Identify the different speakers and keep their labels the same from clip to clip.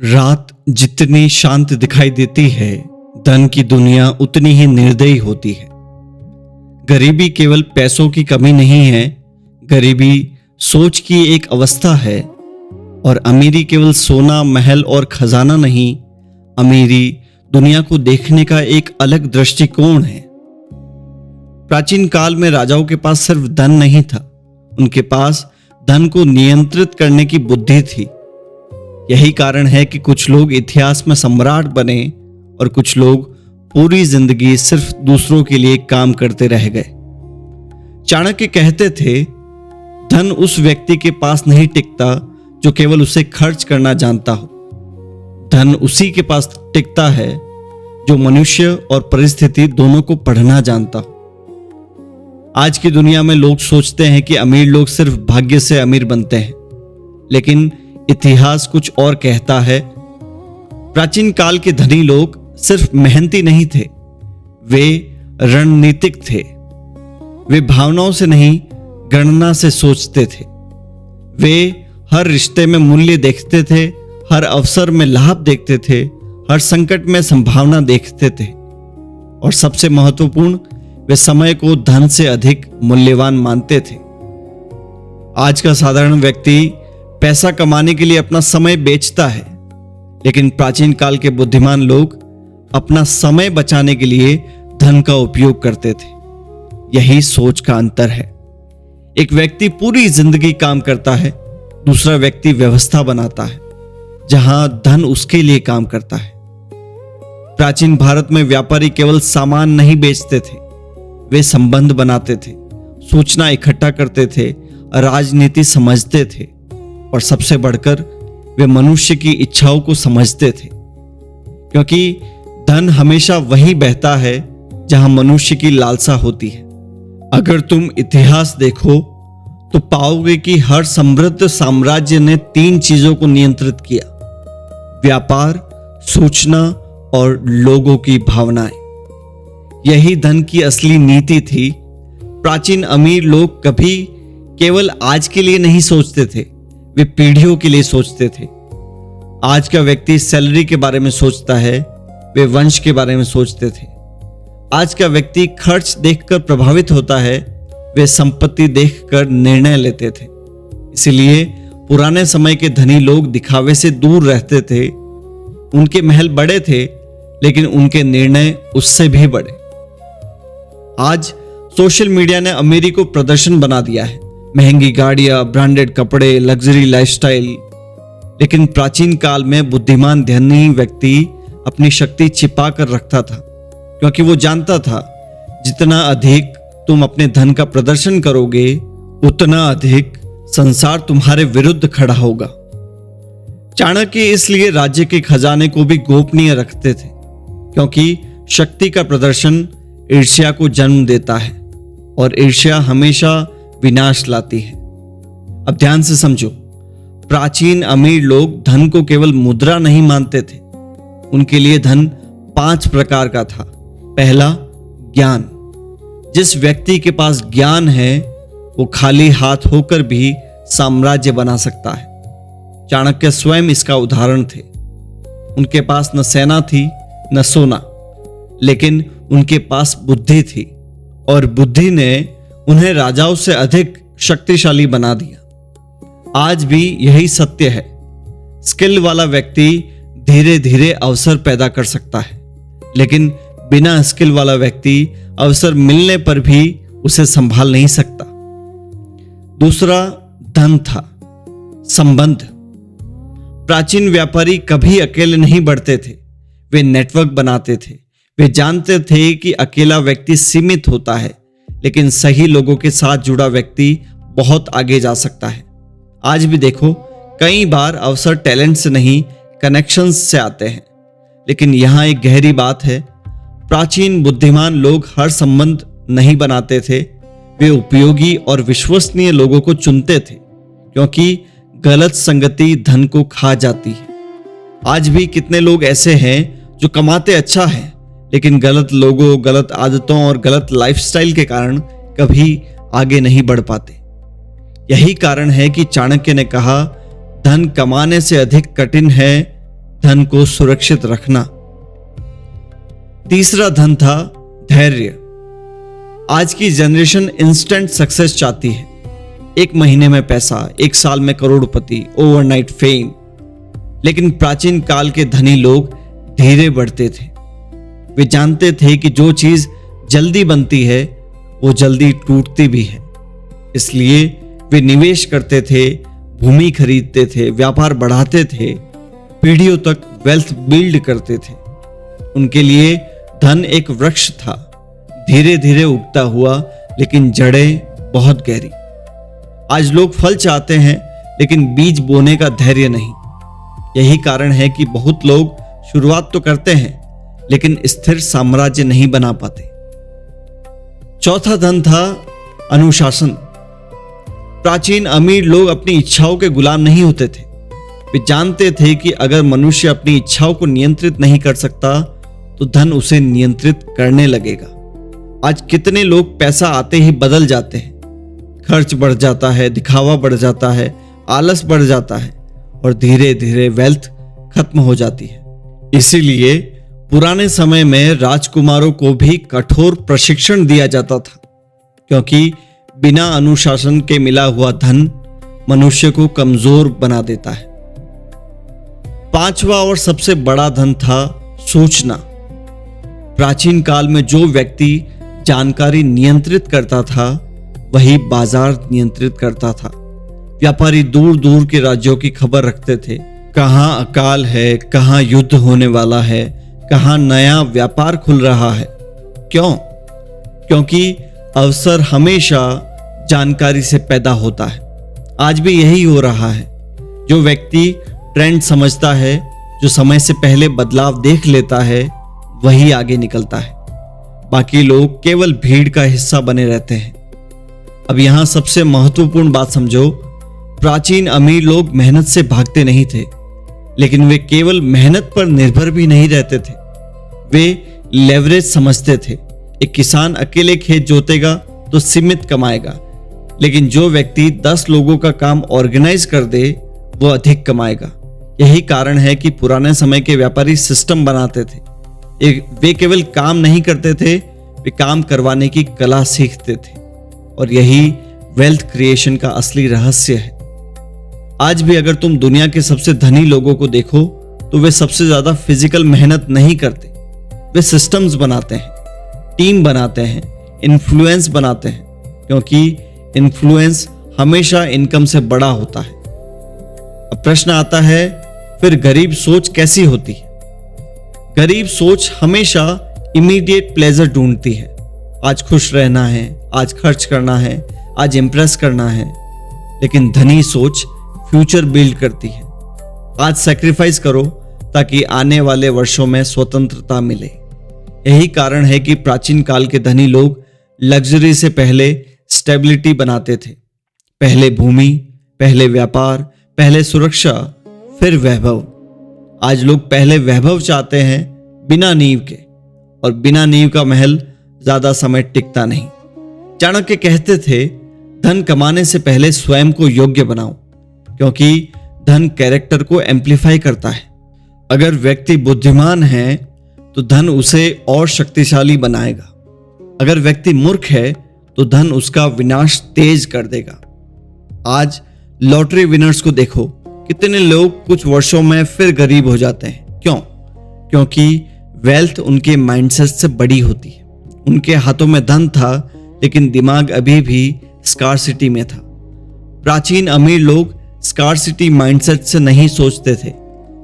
Speaker 1: रात जितनी शांत दिखाई देती है, धन की दुनिया उतनी ही निर्दयी होती है। गरीबी केवल पैसों की कमी नहीं है, गरीबी सोच की एक अवस्था है। और अमीरी केवल सोना, महल और खजाना नहीं, अमीरी दुनिया को देखने का एक अलग दृष्टिकोण है। प्राचीन काल में राजाओं के पास सिर्फ धन नहीं था, उनके पास धन को नियंत्रित करने की बुद्धि थी। यही कारण है कि कुछ लोग इतिहास में सम्राट बने और कुछ लोग पूरी जिंदगी सिर्फ दूसरों के लिए काम करते रह गए। चाणक्य कहते थे, धन उस व्यक्ति के पास नहीं टिकता जो केवल उसे खर्च करना जानता हो। धन उसी के पास टिकता है जो मनुष्य और परिस्थिति दोनों को पढ़ना जानता हो। आज की दुनिया में लोग सोचते हैं कि अमीर लोग सिर्फ भाग्य से अमीर बनते हैं, लेकिन इतिहास कुछ और कहता है। प्राचीन काल के धनी लोग सिर्फ मेहनती नहीं थे, वे रणनीतिक थे। वे भावनाओं से नहीं, गणना से सोचते थे। वे हर रिश्ते में मूल्य देखते थे, हर अवसर में लाभ देखते थे, हर संकट में संभावना देखते थे। और सबसे महत्वपूर्ण, वे समय को धन से अधिक मूल्यवान मानते थे। आज का साधारण व्यक्ति पैसा कमाने के लिए अपना समय बेचता है, लेकिन प्राचीन काल के बुद्धिमान लोग अपना समय बचाने के लिए धन का उपयोग करते थे। यही सोच का अंतर है। एक व्यक्ति पूरी जिंदगी काम करता है, दूसरा व्यक्ति व्यवस्था बनाता है जहां धन उसके लिए काम करता है। प्राचीन भारत में व्यापारी केवल सामान नहीं बेचते थे, वे संबंध बनाते थे, सूचना इकट्ठा करते थे, राजनीति समझते थे और सबसे बढ़कर वे मनुष्य की इच्छाओं को समझते थे। क्योंकि धन हमेशा वहीं बहता है जहां मनुष्य की लालसा होती है। अगर तुम इतिहास देखो तो पाओगे कि हर समृद्ध साम्राज्य ने 3 चीजों को नियंत्रित किया: व्यापार, सूचना और लोगों की भावनाएं। यही धन की असली नीति थी। प्राचीन अमीर लोग कभी केवल आज के लिए नहीं सोचते थे, वे पीढ़ियों के लिए सोचते थे। आज का व्यक्ति सैलरी के बारे में सोचता है, वे वंश के बारे में सोचते थे। आज का व्यक्ति खर्च देखकर प्रभावित होता है, वे संपत्ति देखकर निर्णय लेते थे। इसलिए पुराने समय के धनी लोग दिखावे से दूर रहते थे। उनके महल बड़े थे, लेकिन उनके निर्णय उससे भी बड़े। आज सोशल मीडिया ने अमीरी को प्रदर्शन बना दिया है, महंगी गाड़ियां, ब्रांडेड कपड़े, लग्जरी लाइफस्टाइल। लेकिन प्राचीन काल में बुद्धिमान धनी व्यक्ति अपनी शक्ति छिपा कर रखता था, क्योंकि वो जानता था जितना अधिक तुम अपने धन का प्रदर्शन करोगे, उतना अधिक संसार तुम्हारे विरुद्ध खड़ा होगा। चाणक्य इसलिए राज्य के खजाने को भी गोपनीय रखते थे, क्योंकि शक्ति का प्रदर्शन ईर्ष्या को जन्म देता है और ईर्ष्या हमेशा विनाश लाती है। अब ध्यान से समझो, प्राचीन अमीर लोग धन को केवल मुद्रा नहीं मानते थे, उनके लिए धन 5 प्रकार का था। पहला, ज्ञान। जिस व्यक्ति के पास ज्ञान है वो खाली हाथ होकर भी साम्राज्य बना सकता है। चाणक्य स्वयं इसका उदाहरण थे। उनके पास न सेना थी न सोना, लेकिन उनके पास बुद्धि थी, और बुद्धि ने उन्हें राजाओं से अधिक शक्तिशाली बना दिया। आज भी यही सत्य है। स्किल वाला व्यक्ति धीरे धीरे अवसर पैदा कर सकता है, लेकिन बिना स्किल वाला व्यक्ति अवसर मिलने पर भी उसे संभाल नहीं सकता। दूसरा धन था संबंध। प्राचीन व्यापारी कभी अकेले नहीं बढ़ते थे, वे नेटवर्क बनाते थे। वे जानते थे कि अकेला व्यक्ति सीमित होता है, लेकिन सही लोगों के साथ जुड़ा व्यक्ति बहुत आगे जा सकता है। आज भी देखो, कई बार अवसर टैलेंट से नहीं, कनेक्शंस से आते हैं। लेकिन यहां एक गहरी बात है। प्राचीन बुद्धिमान लोग हर संबंध नहीं बनाते थे, वे उपयोगी और विश्वसनीय लोगों को चुनते थे, क्योंकि गलत संगति धन को खा जाती है। आज भी कितने लोग ऐसे हैं जो कमाते अच्छा है, लेकिन गलत लोगों, गलत आदतों और गलत लाइफस्टाइल के कारण कभी आगे नहीं बढ़ पाते। यही कारण है कि चाणक्य ने कहा, धन कमाने से अधिक कठिन है धन को सुरक्षित रखना। तीसरा धन था धैर्य। आज की जनरेशन इंस्टेंट सक्सेस चाहती है, एक महीने में पैसा, एक साल में करोड़पति, ओवरनाइट फेम। लेकिन प्राचीन काल के धनी लोग धीरे बढ़ते थे। वे जानते थे कि जो चीज जल्दी बनती है वो जल्दी टूटती भी है। इसलिए वे निवेश करते थे, भूमि खरीदते थे, व्यापार बढ़ाते थे, पीढ़ियों तक वेल्थ बिल्ड करते थे। उनके लिए धन एक वृक्ष था, धीरे धीरे उगता हुआ, लेकिन जड़ें बहुत गहरी। आज लोग फल चाहते हैं लेकिन बीज बोने का धैर्य नहीं। यही कारण है कि बहुत लोग शुरुआत तो करते हैं लेकिन स्थिर साम्राज्य नहीं बना पाते। चौथा धन था अनुशासन। प्राचीन अमीर लोग अपनी इच्छाओं के गुलाम नहीं होते थे। वे जानते थे कि अगर मनुष्य अपनी इच्छाओं को नियंत्रित नहीं कर सकता तो धन उसे नियंत्रित करने लगेगा। आज कितने लोग पैसा आते ही बदल जाते हैं। खर्च बढ़ जाता है, दिखावा बढ़ जाता है, आलस बढ़ जाता है और धीरे धीरे वेल्थ खत्म हो जाती है। इसीलिए पुराने समय में राजकुमारों को भी कठोर प्रशिक्षण दिया जाता था, क्योंकि बिना अनुशासन के मिला हुआ धन मनुष्य को कमजोर बना देता है। पांचवा और सबसे बड़ा धन था सोचना। प्राचीन काल में जो व्यक्ति जानकारी नियंत्रित करता था वही बाजार नियंत्रित करता था। व्यापारी दूर दूर के राज्यों की खबर रखते थे, कहां अकाल है, कहां युद्ध होने वाला है, कहां नया व्यापार खुल रहा है। क्यों? क्योंकि अवसर हमेशा जानकारी से पैदा होता है। आज भी यही हो रहा है। जो व्यक्ति ट्रेंड समझता है, जो समय से पहले बदलाव देख लेता है, वही आगे निकलता है। बाकी लोग केवल भीड़ का हिस्सा बने रहते हैं। अब यहां सबसे महत्वपूर्ण बात समझो, प्राचीन अमीर लोग मेहनत से भागते नहीं थे, लेकिन वे केवल मेहनत पर निर्भर भी नहीं रहते थे। वे लेवरेज समझते थे। एक किसान अकेले खेत जोतेगा तो सीमित कमाएगा, लेकिन जो व्यक्ति 10 लोगों का काम ऑर्गेनाइज कर दे वो अधिक कमाएगा। यही कारण है कि पुराने समय के व्यापारी सिस्टम बनाते थे। वे केवल काम नहीं करते थे, वे काम करवाने की कला सीखते थे, और यही वेल्थ क्रिएशन का असली रहस्य है। आज भी अगर तुम दुनिया के सबसे धनी लोगों को देखो तो वे सबसे ज्यादा फिजिकल मेहनत नहीं करते। वे सिस्टम्स बनाते हैं, टीम बनाते हैं, इन्फ्लुएंस बनाते हैं, क्योंकि इन्फ्लुएंस हमेशा इनकम से बड़ा होता है। अब प्रश्न आता है, फिर गरीब सोच कैसी होती है? गरीब सोच हमेशा इमीडिएट प्लेजर ढूंढती है। आज खुश रहना है, आज खर्च करना है, आज इंप्रेस करना है। लेकिन धनी सोच फ्यूचर बिल्ड करती है। आज सैक्रिफाइस करो ताकि आने वाले वर्षों में स्वतंत्रता मिले। यही कारण है कि प्राचीन काल के धनी लोग लग्जरी से पहले स्टेबिलिटी बनाते थे। पहले भूमि, पहले व्यापार, पहले सुरक्षा, फिर वैभव। आज लोग पहले वैभव चाहते हैं बिना नींव के, और बिना नींव का महल ज्यादा समय टिकता नहीं। चाणक्य कहते थे, धन कमाने से पहले स्वयं को योग्य बनाओ, क्योंकि धन कैरेक्टर को एम्प्लीफाई करता है। अगर व्यक्ति बुद्धिमान है तो धन उसे और शक्तिशाली बनाएगा। अगर व्यक्ति मूर्ख है तो धन उसका विनाश तेज कर देगा। आज लॉटरी विनर्स को देखो, कितने लोग कुछ वर्षों में फिर गरीब हो जाते हैं। क्यों? क्योंकि वेल्थ उनके माइंडसेट से बड़ी होती है। उनके हाथों में धन था लेकिन दिमाग अभी भी स्कार्सिटी में था। प्राचीन अमीर लोग स्कार्सिटी माइंडसेट से नहीं सोचते थे,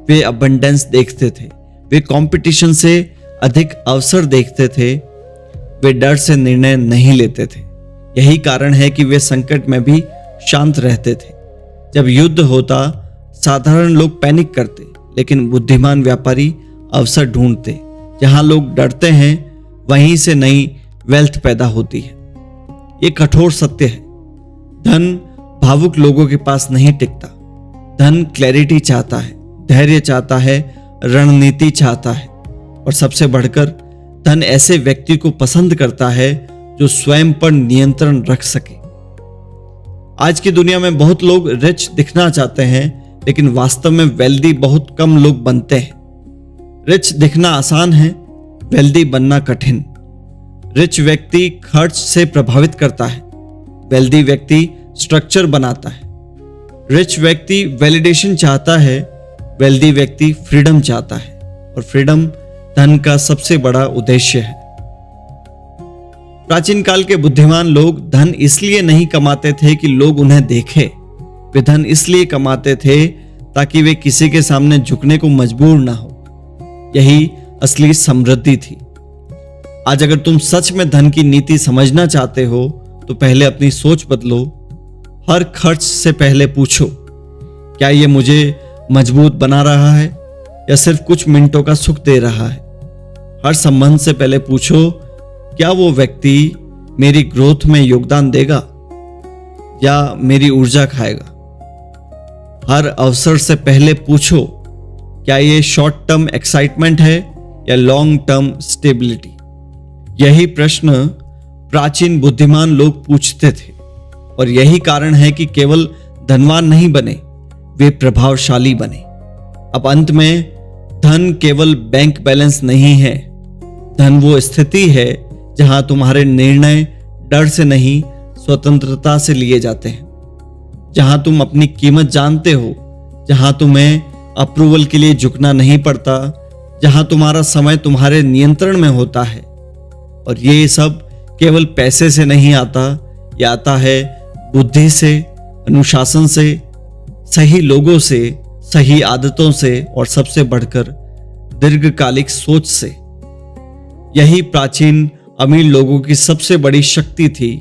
Speaker 1: वे अबंडेंस देखते थे। वे कंपटीशन से अधिक अवसर देखते थे। वे डर से निर्णय नहीं लेते थे। यही कारण है कि वे संकट में भी शांत रहते थे। जब युद्ध होता, साधारण लोग पैनिक करते, लेकिन बुद्धिमान व्यापारी अवसर ढूंढते। जहां लोग डरते हैं वहीं से नई वेल्थ पैदा होती है। ये कठोर सत्य है। धन भावुक लोगों के पास नहीं टिकता। धन क्लैरिटी चाहता है, धैर्य चाहता है, रणनीति चाहता है, और सबसे बढ़कर धन ऐसे व्यक्ति को पसंद करता है जो स्वयं पर नियंत्रण रख सके। आज की दुनिया में बहुत लोग रिच दिखना चाहते हैं, लेकिन वास्तव में वेल्दी बहुत कम लोग बनते हैं। रिच दिखना आसान है, वेल्दी बनना कठिन। रिच व्यक्ति खर्च से प्रभावित करता है, वेल्दी व्यक्ति स्ट्रक्चर बनाता है। रिच व्यक्ति वैलिडेशन चाहता है, वेल्दी व्यक्ति फ्रीडम चाहता है, और फ्रीडम धन का सबसे बड़ा उद्देश्य है। प्राचीन काल के बुद्धिमान लोग धन इसलिए नहीं कमाते थे कि लोग उन्हें देखें, वे धन इसलिए कमाते थे ताकि वे किसी के सामने झुकने को मजबूर ना हो। यही असली समृद्धि थी। आज अगर तुम सच में धन की नीति समझना चाहते हो तो पहले अपनी सोच बदलो। हर खर्च से पहले पूछो, क्या यह मुझे मजबूत बना रहा है या सिर्फ कुछ मिनटों का सुख दे रहा है? हर संबंध से पहले पूछो, क्या वो व्यक्ति मेरी ग्रोथ में योगदान देगा या मेरी ऊर्जा खाएगा? हर अवसर से पहले पूछो, क्या ये शॉर्ट टर्म एक्साइटमेंट है या लॉन्ग टर्म स्टेबिलिटी? यही प्रश्न प्राचीन बुद्धिमान लोग पूछते थे, और यही कारण है कि केवल धनवान नहीं बने, वे प्रभावशाली बने। अब अंत में, धन केवल बैंक बैलेंस नहीं है। धन वो स्थिति है जहां तुम्हारे निर्णय डर से नहीं, स्वतंत्रता से लिए जाते हैं। जहां तुम अपनी कीमत जानते हो, जहां तुम्हें अप्रूवल के लिए झुकना नहीं पड़ता, जहां तुम्हारा समय तुम्हारे नियंत्रण में होता है। और ये सब केवल पैसे से नहीं आता, यह आता है बुद्धि से, अनुशासन से, सही लोगों से, सही आदतों से, और सबसे बढ़कर दीर्घकालिक सोच से। यही प्राचीन अमीर लोगों की सबसे बड़ी शक्ति थी।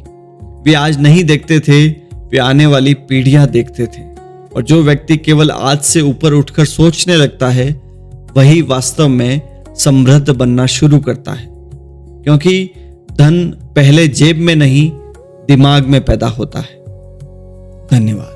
Speaker 1: वे आज नहीं देखते थे, वे आने वाली पीढ़ियां देखते थे। और जो व्यक्ति केवल आज से ऊपर उठकर सोचने लगता है, वही वास्तव में समृद्ध बनना शुरू करता है, क्योंकि धन पहले जेब में नहीं, दिमाग में पैदा होता है। धन्यवाद।